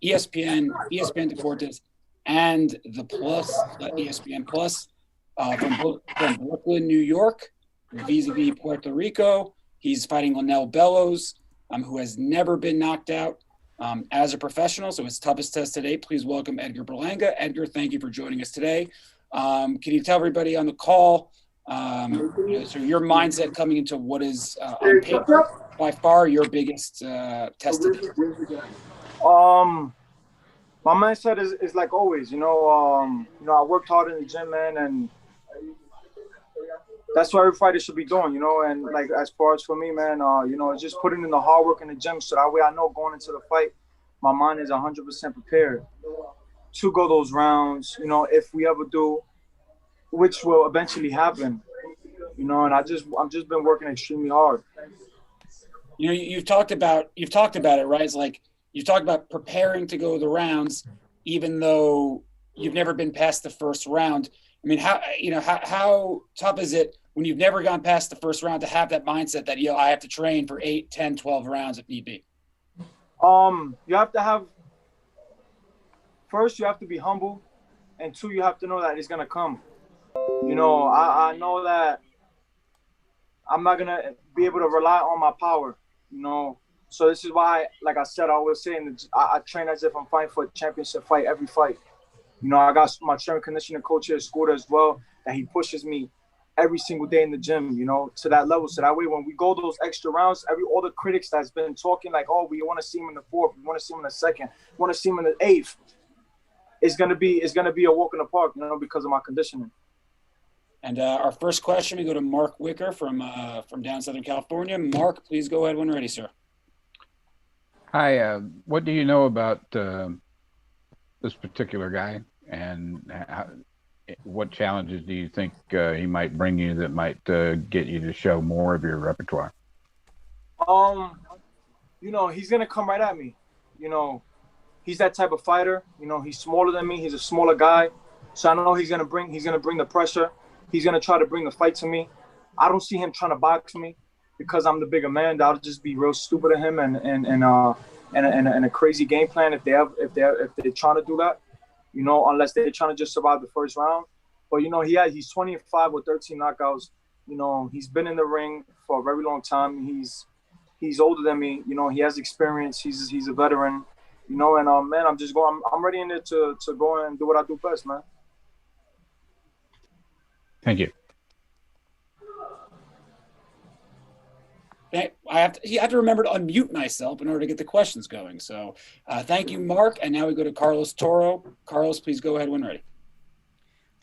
ESPN Deportes, and the Plus, ESPN Plus, from Brooklyn, New York, vis-a-vis Puerto Rico. He's fighting Lanell Bellows, who has never been knocked out as a professional. So his toughest test today. Please welcome Edgar Berlanga. Edgar, thank you for joining us today. Can you tell everybody on the call, so your mindset coming into what is on paper by far your biggest test today? My mindset is like always, I worked hard in the gym, man, and that's what every fighter should be doing, and like as far as for me, man, just putting in the hard work in the gym so that way I know going into the fight, my mind is 100% prepared to go those rounds, if we ever do, which will eventually happen, and I've just been working extremely hard. You've talked about it, right? It's like you talked about preparing to go the rounds, even though you've never been past the first round. I mean, how tough is it when you've never gone past the first round to have that mindset that, I have to train for 8, 10, 12 rounds if need be? You have to have, first, you have to be humble, and 2, you have to know that it's going to come. I know that I'm not going to be able to rely on my power, So this is why, like I said, I always say, I train as if I'm fighting for a championship fight every fight. I got my strength conditioning coach here at school as well, that he pushes me every single day in the gym, to that level. So that way, when we go those extra rounds, all the critics that's been talking like, oh, we want to see him in the 4th, we want to see him in the 2nd, we want to see him in the 8th, it's gonna be a walk in the park, because of my conditioning. And our first question, we go to Mark Wicker from down Southern California. Mark, please go ahead when ready, sir. Hi, what do you know about this particular guy, and what challenges do you think he might bring you that might get you to show more of your repertoire? He's gonna come right at me. He's that type of fighter. He's smaller than me. He's a smaller guy, so I know he's gonna bring the pressure. He's gonna try to bring the fight to me. I don't see him trying to box me because I'm the bigger man. That'll just be real stupid of him and a crazy game plan if they're trying to do that. Unless they're trying to just survive the first round. But he's 25 with 13 knockouts. He's been in the ring for a very long time. He's older than me. He has experience. He's a veteran. Man, I'm ready in there to go and do what I do best, man. Thank you. I have to remember to unmute myself in order to get the questions going. So thank you, Mark. And now we go to Carlos Toro. Carlos, please go ahead when ready.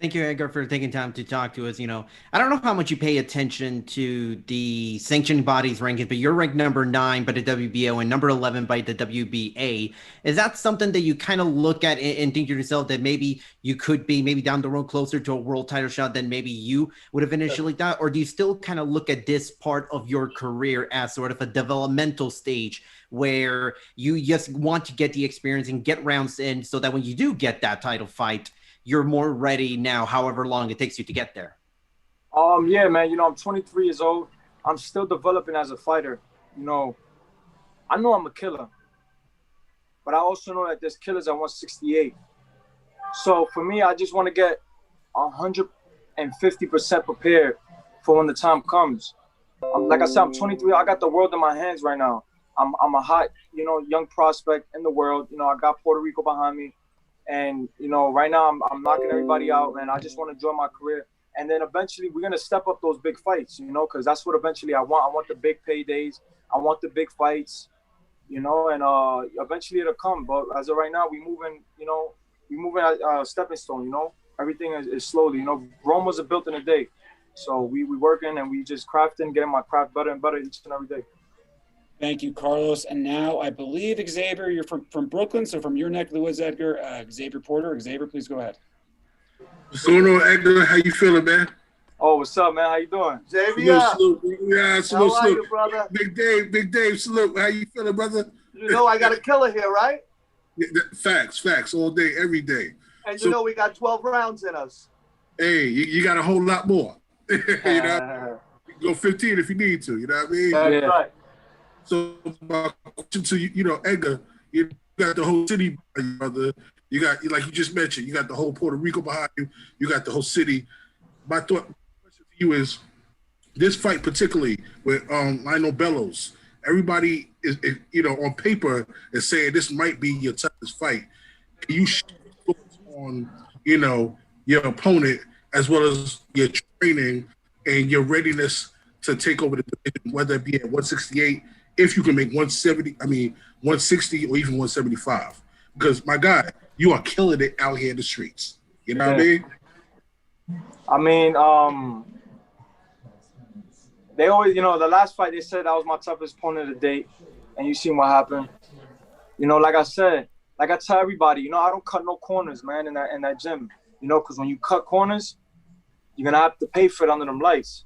Thank you, Edgar, for taking time to talk to us. I don't know how much you pay attention to the sanctioning bodies rankings, but you're ranked number 9 by the WBO and number 11 by the WBA. Is that something that you kind of look at and think to yourself that maybe you could be maybe down the road closer to a world title shot than maybe you would have initially thought? Or do you still kind of look at this part of your career as sort of a developmental stage where you just want to get the experience and get rounds in so that when you do get that title fight, you're more ready now, however long it takes you to get there? Yeah, man. I'm 23 years old. I'm still developing as a fighter. I know I'm a killer, but I also know that there's killers at 168. So for me, I just want to get 150% prepared for when the time comes. Like I said, I'm 23. I got the world in my hands right now. I'm a hot, young prospect in the world. I got Puerto Rico behind me. And, right now I'm knocking everybody out, and I just want to enjoy my career. And then eventually we're going to step up those big fights, because that's what eventually I want. I want the big paydays. I want the big fights, and eventually it'll come. But as of right now, we moving at stepping stone, Everything is slowly, Rome wasn't built in a day. So we working and we just crafting, getting my craft better and better each and every day. Thank you, Carlos. And now I believe, Xavier, you're from Brooklyn, so from your neck of the woods, Edgar, Xavier Porter. Xavier, please go ahead. What's going on, Edgar? How you feeling, man? Oh, what's up, man? How you doing? Xavier. Salute. Yeah, salute, How are you, brother? Big Dave, salute. How you feeling, brother? I got a killer here, right? Yeah, facts, all day, every day. And we got 12 rounds in us. Hey, you got a whole lot more. You can go 15 if you need to, you know what I mean? That's right. So my question to you, Edgar, You got the whole city behind you, brother. You got, like you just mentioned, you got the whole Puerto Rico behind you. You got the whole city. My question to you is, this fight particularly with Lanell Bellows, everybody is, on paper is saying this might be your toughest fight. Can you share your thoughts on, your opponent as well as your training and your readiness to take over the division, whether it be at 168, if you can make 160 or even 175? Because, my God, you are killing it out here in the streets. You know what I mean? They always, the last fight they said that was my toughest opponent to date, and you seen what happened. Like I said, like I tell everybody, I don't cut no corners, man, in that gym. Because when you cut corners, you're gonna have to pay for it under them lights.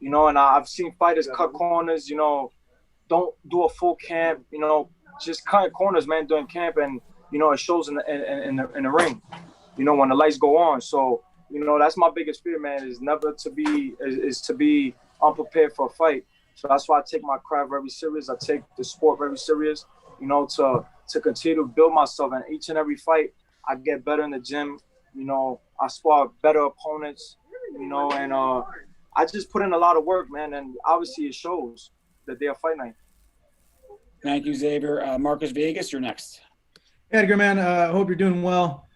And I've seen fighters cut corners. Don't do a full camp. Just cut corners, man, during camp, and it shows in the ring. When the lights go on. So that's my biggest fear, man, is to be unprepared for a fight. So that's why I take my craft very serious. I take the sport very serious, to continue to build myself. And each and every fight, I get better in the gym. I spar better opponents, and I just put in a lot of work, man. And obviously it shows the day of fight night. Thank you, Xavier. Marcus Vegas, you're next. Edgar, man, I hope you're doing well.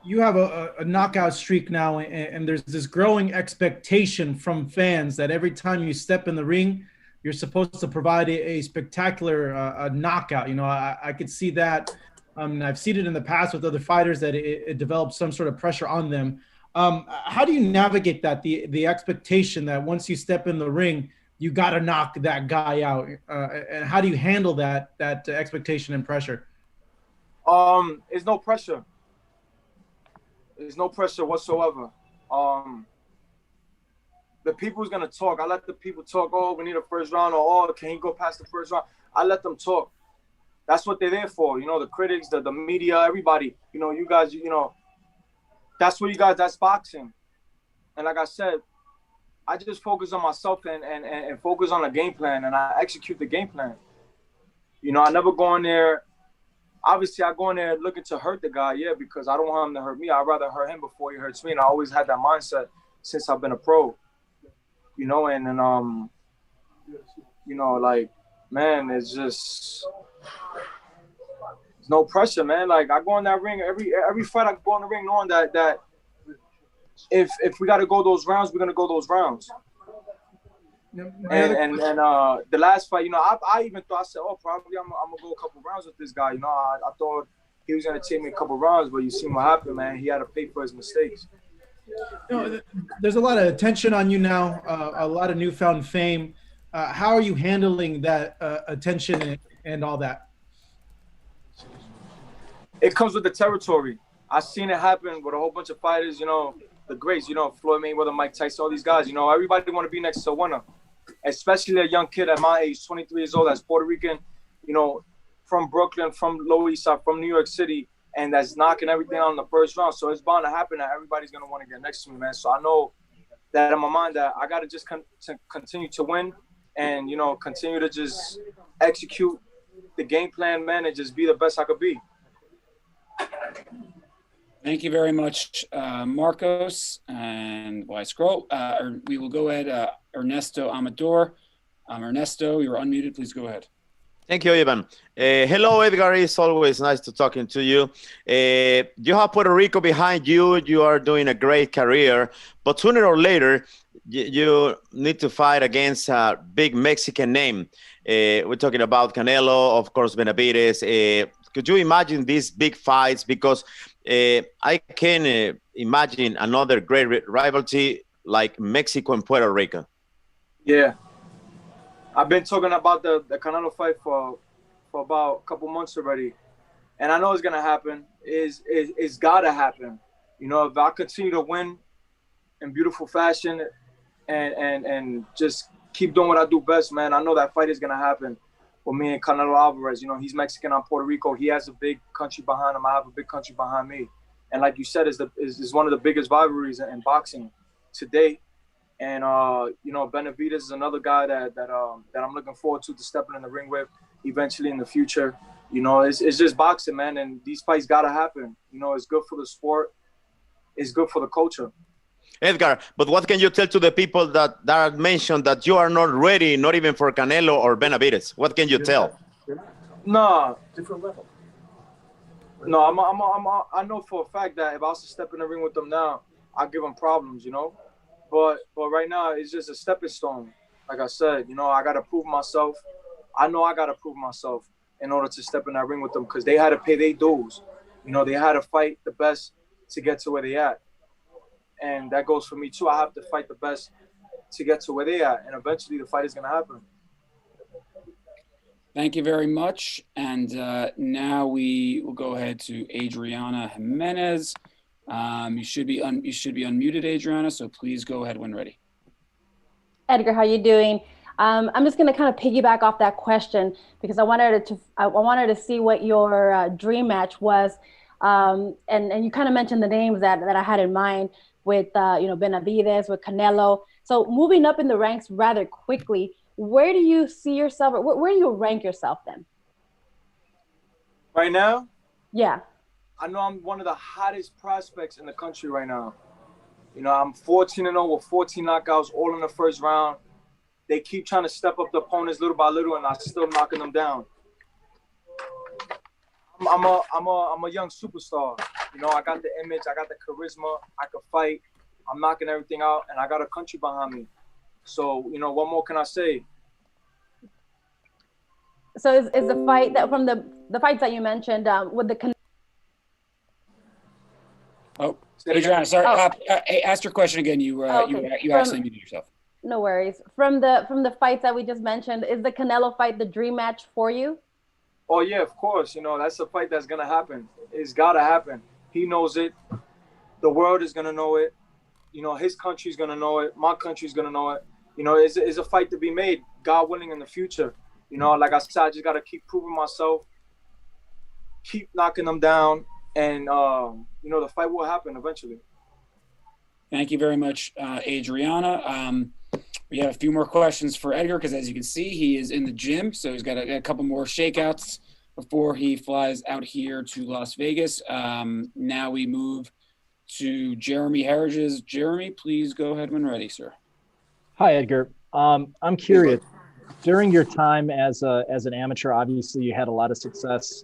You have a knockout streak now, and there's this growing expectation from fans that every time you step in the ring, you're supposed to provide a spectacular knockout. I could see that. I've seen it in the past with other fighters that it develops some sort of pressure on them. How do you navigate that, the expectation that once you step in the ring, you got to knock that guy out? And how do you handle that expectation and pressure? There's no pressure. There's no pressure whatsoever. The people's going to talk. I let the people talk. Oh, we need a first round. Or, can he go past the first round? I let them talk. That's what they're there for. The critics, the media, everybody. You guys, that's what you guys, that's boxing. And like I said, I just focus on myself and focus on the game plan, and I execute the game plan. I never go in there. Obviously, I go in there looking to hurt the guy, because I don't want him to hurt me. I'd rather hurt him before he hurts me. And I always had that mindset since I've been a pro. Man, it's just there's no pressure, man. Like, I go in that ring every fight. I go in the ring knowing that if we got to go those rounds, we're gonna go those rounds. And the last fight, I even thought, I said, probably I'm gonna go a couple rounds with this guy. I thought he was gonna take me a couple rounds, but you see what happened, man. He had to pay for his mistakes. There's a lot of attention on you now, a lot of newfound fame. How are you handling that attention and all that? It comes with the territory. I've seen it happen with a whole bunch of fighters, the greats, Floyd Mayweather, Mike Tyson, all these guys. Everybody want to be next to a winner, especially a young kid at my age, 23 years old, that's Puerto Rican, from Brooklyn, from Lower East Side, from New York City, and that's knocking everything out in the first round. So it's bound to happen that everybody's going to want to get next to me, man. So I know that in my mind that I got to just continue to win and, continue to just execute the game plan, man, and just be the best I could be. Thank you very much, Marcos. And while I scroll, we will go ahead, Ernesto Amador. Ernesto, you're unmuted. Please go ahead. Thank you, Ivan. Hello, Edgar. It's always nice to talking to you. You have Puerto Rico behind you. You are doing a great career. But sooner or later, you need to fight against a big Mexican name. We're talking about Canelo, of course, Benavides. Could you imagine these big fights? Because I can imagine another great rivalry like Mexico and Puerto Rico. Yeah. I've been talking about the Canelo fight for about a couple months already. And I know it's going to happen. It's got to happen. If I continue to win in beautiful fashion and just keep doing what I do best, man, I know that fight is going to happen with me and Canelo Alvarez. He's Mexican, I'm Puerto Rico. He has a big country behind him. I have a big country behind me. And like you said, is one of the biggest rivalries in boxing today. And Benavides is another guy that I'm looking forward to stepping in the ring with. eventually in the future. You know, it's just boxing, man, and these fights gotta happen. You know, it's good for the sport. It's good for the culture. Edgar, but what can you tell to the people that mentioned that you are not ready, not even for Canelo or Benavidez? What can you tell? Nah, different level. No, I know for a fact that if I was to step in the ring with them now, I'd give them problems, you know. But right now, it's just a stepping stone. Like I said, you know, I gotta prove myself. I know I gotta prove myself in order to step in that ring with them because they had to pay their dues. You know, they had to fight the best to get to where they at. And that goes for me too. I have to fight the best to get to where they at. And eventually the fight is gonna happen. Thank you very much. And now we will go ahead to Adriana Jimenez. You should be unmuted, Adriana, so please go ahead when ready. Edgar, how you doing? I'm just going to kind of piggyback off that question because I wanted to see what your dream match was, and you kind of mentioned the names that I had in mind with Benavidez, with Canelo. So moving up in the ranks rather quickly, where do you see yourself, or where do you rank yourself then? Right now? Yeah. I know I'm one of the hottest prospects in the country right now. You know, I'm 14-0 with 14 knockouts, all in the first round. They keep trying to step up the opponents little by little, and I'm still knocking them down. I'm a young superstar. You know, I got the image, I got the charisma, I can fight. I'm knocking everything out, and I got a country behind me. So, you know, what more can I say? So is the fight that from the fights that you mentioned with the Adriana, sorry. Ask your question again. You actually muted yourself. No worries. From the fights that we just mentioned, is the Canelo fight the dream match for you? Oh yeah, of course. You know, that's a fight that's gonna happen. It's gotta happen. He knows it. The world is gonna know it. You know, his country's gonna know it. My country's gonna know it. You know, it's a fight to be made, God willing, in the future. You know, like I said, I just gotta keep proving myself, keep knocking them down, and you know, the fight will happen eventually. Thank you very much, Adriana. We have a few more questions for Edgar because, as you can see, he is in the gym, so he's got a couple more shakeouts before he flies out here to Las Vegas. Now we move to Jeremy Herridges. Jeremy, please go ahead when ready, sir. Hi, Edgar. I'm curious. During your time as an amateur, obviously you had a lot of success,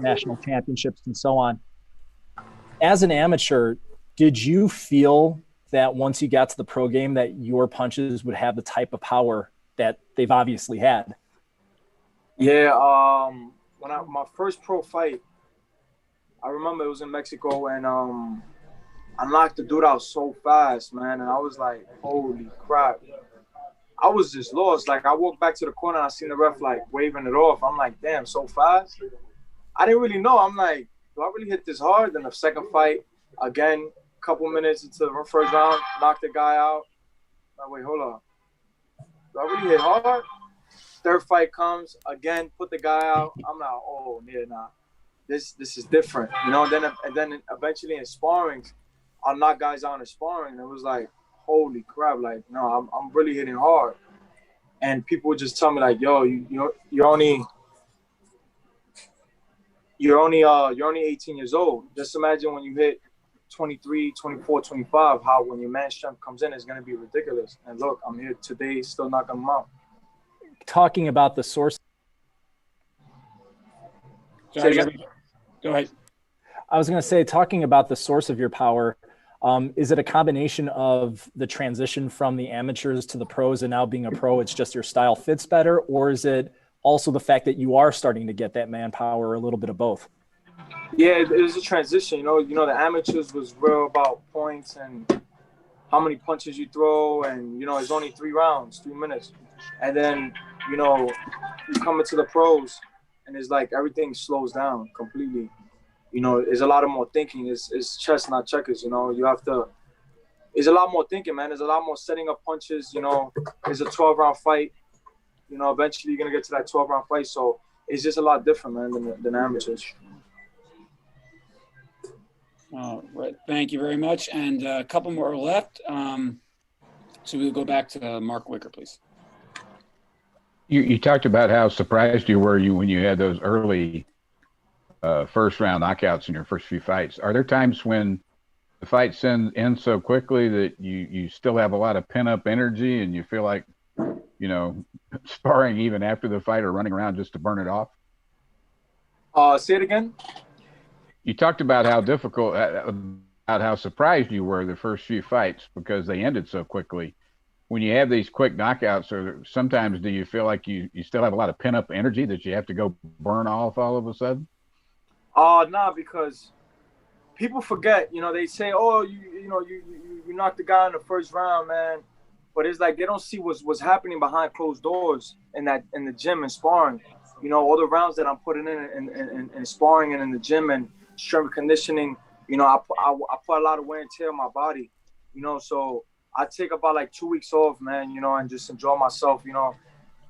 national championships and so on. As an amateur, did you feel that once you got to the pro game that your punches would have the type of power that they've obviously had? Yeah, when my first pro fight, I remember it was in Mexico, and I knocked the dude out so fast, man, and I was like, holy crap. I was just lost. Like, I walked back to the corner and I seen the ref like waving it off. I'm like, damn, so fast? I didn't really know. I'm like, do I really hit this hard? Then the second fight, again, a couple minutes into the first round, knocked the guy out. I'm like, wait, hold on. Do I really hit hard? Third fight comes, again, put the guy out. I'm like, oh, yeah, nah. This is different. You know, and then eventually in sparring, I'll knock guys out in sparring. And it was like, holy crap, like, no, I'm really hitting hard. And people would just tell me like, yo, you're only 18 years old. Just imagine when you hit 23, 24, 25, how when your man strength comes in, it's going to be ridiculous. And look, I'm here today still knocking them out. Talking about the source. Sorry, go ahead. I was going to say, talking about the source of your power, is it a combination of the transition from the amateurs to the pros and now being a pro, it's just your style fits better? Or is it also the fact that you are starting to get that manpower, a little bit of both? Yeah, it was a transition. You know, the amateurs was real about points and how many punches you throw. And, you know, it's only 3 rounds, 3 minutes. And then, you know, you come into the pros and it's like everything slows down completely. You know, there's a lot of more thinking. It's chess, not checkers, you know. There's a lot more thinking, man. There's a lot more setting up punches, you know. It's a 12-round fight. You know, eventually you're going to get to that 12-round fight. So it's just a lot different, man, than amateurs. All right. Thank you very much. And a couple more left. So we'll go back to Mark Wicker, please. You talked about how surprised you were when you had those early first round knockouts in your first few fights. Are there times when the fights end so quickly that you still have a lot of pent up energy and you feel like, sparring even after the fight or running around just to burn it off? Say it again. You talked about how difficult, about how surprised you were the first few fights because they ended so quickly. When you have these quick knockouts, or sometimes do you feel like you still have a lot of pent up energy that you have to go burn off all of a sudden? Nah, because people forget. They say, "Oh, you knocked the guy in the first round, man," but it's like they don't see what's happening behind closed doors in the gym and sparring. All the rounds that I'm putting in sparring and in the gym and strength conditioning. I put a lot of wear and tear on my body. So I take about like 2 weeks off, man. And just enjoy myself.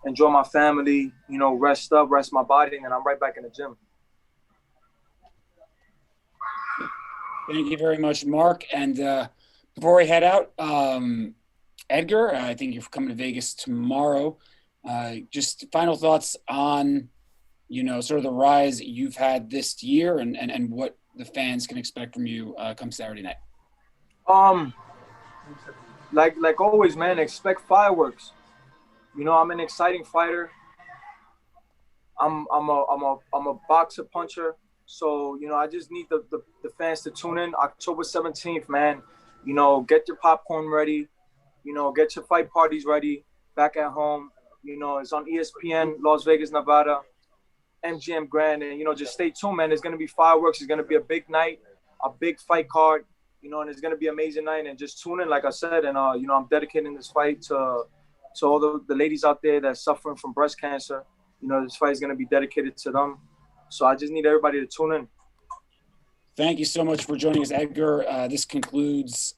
Enjoy my family. Rest my body, and then I'm right back in the gym. Thank you very much, Mark. And before we head out, Edgar, I think you're coming to Vegas tomorrow. Just final thoughts on, sort of the rise you've had this year and what the fans can expect from you come Saturday night. Like always, man, expect fireworks. I'm an exciting fighter. I'm a boxer puncher. So, I just need the fans to tune in October 17th, man. Get your popcorn ready. Get your fight parties ready back at home. It's on ESPN, Las Vegas, Nevada, MGM Grand. And, just stay tuned, man. There's going to be fireworks. It's going to be a big night, a big fight card, and it's going to be an amazing night. And just tune in, like I said. And, I'm dedicating this fight to all the ladies out there that's suffering from breast cancer. This fight is going to be dedicated to them. So I just need everybody to tune in. Thank you so much for joining us, Edgar. This concludes